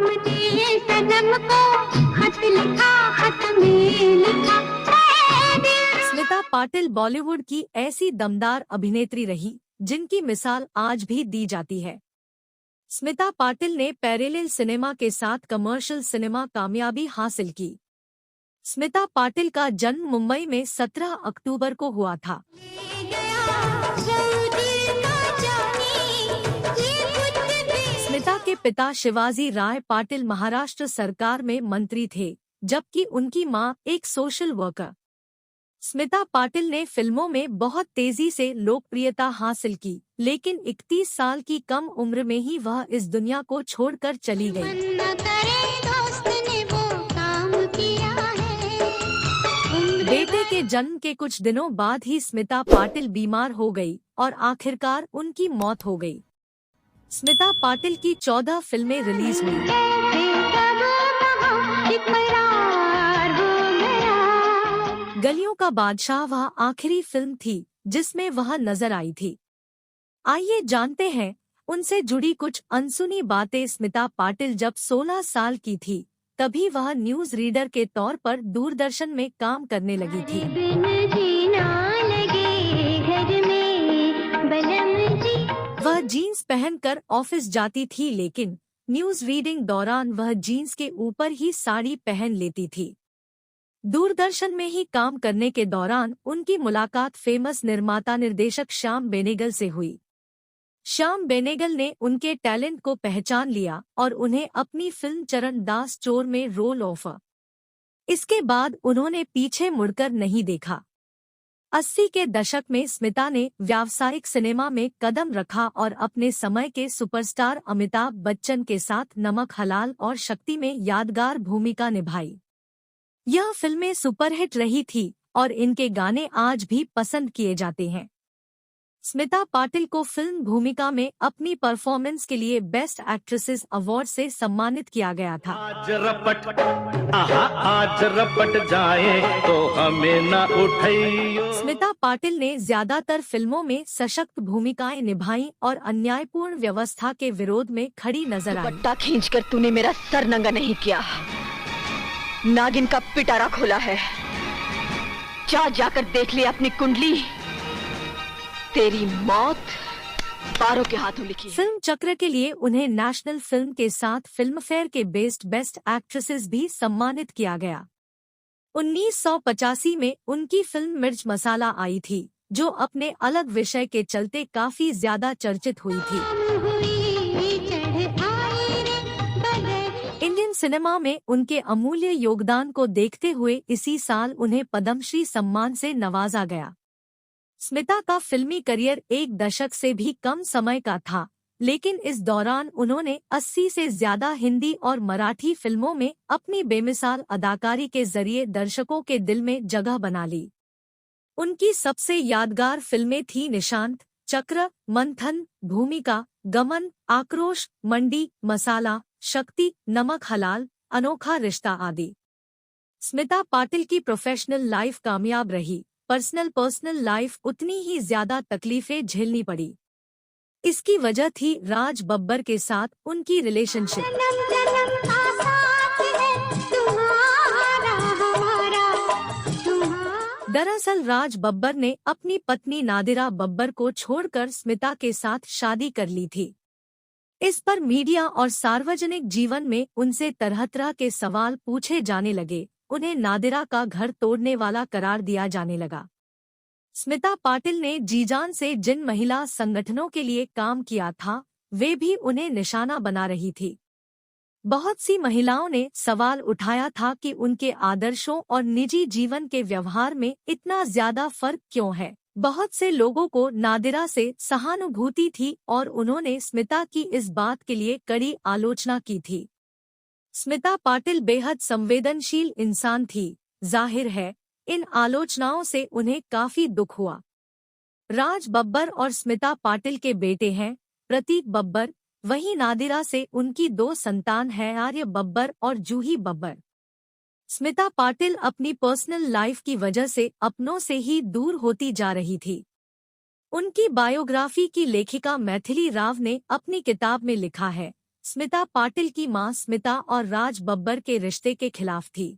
मुझे सनम को खत लिखा, खत में लिखा। स्मिता पाटिल बॉलीवुड की ऐसी दमदार अभिनेत्री रही जिनकी मिसाल आज भी दी जाती है। स्मिता पाटिल ने पैरेलल सिनेमा के साथ कमर्शियल सिनेमा कामयाबी हासिल की। स्मिता पाटिल का जन्म मुंबई में 17 अक्टूबर को हुआ था। स्मिता के पिता शिवाजी राय पाटिल महाराष्ट्र सरकार में मंत्री थे, जबकि उनकी मां एक सोशल वर्कर। स्मिता पाटिल ने फिल्मों में बहुत तेजी से लोकप्रियता हासिल की, लेकिन 31 साल की कम उम्र में ही वह इस दुनिया को छोड़कर चली गई। बेटे के जन्म के कुछ दिनों बाद ही स्मिता पाटिल बीमार हो गई और आखिरकार उनकी मौत हो गई। स्मिता पाटिल की 14 फिल्में रिलीज हुई। गलियों का बादशाह वह आखिरी फिल्म थी जिसमें वह नजर आई थी। आइए जानते हैं उनसे जुड़ी कुछ अनसुनी बातें। स्मिता पाटिल जब 16 साल की थी तभी वह न्यूज रीडर के तौर पर दूरदर्शन में काम करने लगी थी। वह जीन्स पहनकर ऑफिस जाती थी, लेकिन न्यूज रीडिंग दौरान वह जीन्स के ऊपर ही साड़ी पहन लेती थी। दूरदर्शन में ही काम करने के दौरान उनकी मुलाकात फेमस निर्माता निर्देशक श्याम बेनेगल से हुई। श्याम बेनेगल ने उनके टैलेंट को पहचान लिया और उन्हें अपनी फिल्म चरण दास चोर में रोल ऑफर। इसके बाद उन्होंने पीछे मुड़कर नहीं देखा। 80 के दशक में स्मिता ने व्यावसायिक सिनेमा में कदम रखा और अपने समय के सुपरस्टार अमिताभ बच्चन के साथ नमक हलाल और शक्ति में यादगार भूमिका निभाई। यह फिल्में सुपरहिट रही थी और इनके गाने आज भी पसंद किए जाते हैं। स्मिता पाटिल को फिल्म भूमिका में अपनी परफॉर्मेंस के लिए बेस्ट एक्ट्रेसेस अवार्ड से सम्मानित किया गया था। आज रपट जाए तो हमें न उठाइयो। स्मिता पाटिल ने ज्यादातर फिल्मों में सशक्त भूमिकाएं निभाई और अन्यायपूर्ण व्यवस्था के विरोध में खड़ी नजर आई। दुपट्टा खींचकर तूने मेरा सर नंगा नहीं किया, नागिन का पिटारा खोला है। जाकर देख ले अपनी कुंडली, तेरी मौत पारों के हाथों लिखी है। फिल्म चक्र के लिए उन्हें नेशनल फिल्म के साथ फिल्म फेयर के बेस्ट एक्ट्रेसेस भी सम्मानित किया गया। 1985 में उनकी फिल्म मिर्च मसाला आई थी, जो अपने अलग विषय के चलते काफी ज्यादा चर्चित हुई थी। इंडियन सिनेमा में उनके अमूल्य योगदान को देखते हुए इसी साल उन्हें पद्मश्री सम्मान से नवाजा गया। स्मिता का फिल्मी करियर एक दशक से भी कम समय का था, लेकिन इस दौरान उन्होंने 80 से ज्यादा हिंदी और मराठी फिल्मों में अपनी बेमिसाल अदाकारी के जरिए दर्शकों के दिल में जगह बना ली। उनकी सबसे यादगार फिल्में थीं निशांत, चक्र, मंथन, भूमिका, गमन, आक्रोश, मंडी, मसाला, शक्ति, नमक हलाल, अनोखा रिश्ता आदि। स्मिता पाटिल की प्रोफेशनल लाइफ कामयाब रही, पर्सनल लाइफ उतनी ही ज्यादा तकलीफें झेलनी पड़ी। इसकी वजह थी राज बब्बर के साथ उनकी रिलेशनशिप। दरअसल राज बब्बर ने अपनी पत्नी नादिरा बब्बर को छोड़कर स्मिता के साथ शादी कर ली थी। इस पर मीडिया और सार्वजनिक जीवन में उनसे तरह के सवाल पूछे जाने लगे। उन्हें नादिरा का घर तोड़ने वाला करार दिया जाने लगा। स्मिता पाटिल ने जीजान से जिन महिला संगठनों के लिए काम किया था, वे भी उन्हें निशाना बना रही थी। बहुत सी महिलाओं ने सवाल उठाया था कि उनके आदर्शों और निजी जीवन के व्यवहार में इतना ज्यादा फर्क क्यों है। बहुत से लोगों को नादिरा से सहानुभूति थी और उन्होंने स्मिता की इस बात के लिए कड़ी आलोचना की थी। स्मिता पाटिल बेहद संवेदनशील इंसान थी। जाहिर है इन आलोचनाओं से उन्हें काफी दुख हुआ। राज बब्बर और स्मिता पाटिल के बेटे हैं प्रतीक बब्बर, वहीं नादिरा से उनकी 2 संतान हैं, आर्य बब्बर और जूही बब्बर। स्मिता पाटिल अपनी पर्सनल लाइफ की वजह से अपनों से ही दूर होती जा रही थी। उनकी बायोग्राफी की लेखिका मैथिली राव ने अपनी किताब में लिखा है, स्मिता पाटिल की मां स्मिता और राज बब्बर के रिश्ते के खिलाफ थी।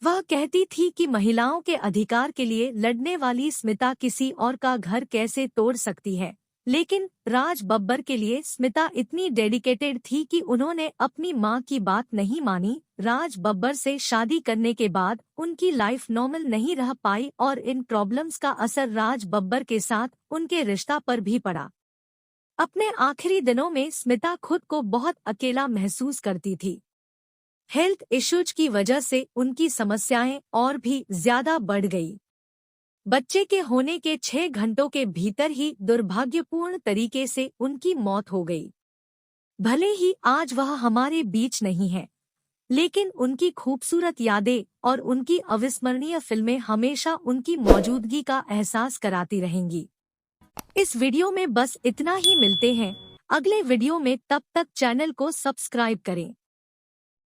वह कहती थी कि महिलाओं के अधिकार के लिए लड़ने वाली स्मिता किसी और का घर कैसे तोड़ सकती है, लेकिन राज बब्बर के लिए स्मिता इतनी डेडिकेटेड थी कि उन्होंने अपनी मां की बात नहीं मानी। राज बब्बर से शादी करने के बाद उनकी लाइफ नॉर्मल नहीं रह पाई और इन प्रॉब्लम्स का असर राज बब्बर के साथ उनके रिश्ता पर भी पड़ा। अपने आखिरी दिनों में स्मिता खुद को बहुत अकेला महसूस करती थी। हेल्थ इश्यूज की वजह से उनकी समस्याएं और भी ज्यादा बढ़ गई। बच्चे के होने के 6 घंटों के भीतर ही दुर्भाग्यपूर्ण तरीके से उनकी मौत हो गई। भले ही आज वह हमारे बीच नहीं है, लेकिन उनकी खूबसूरत यादें और उनकी अविस्मरणीय फिल्में हमेशा उनकी मौजूदगी का एहसास कराती रहेंगी। इस वीडियो में बस इतना ही। मिलते हैं अगले वीडियो में, तब तक चैनल को सब्सक्राइब करें।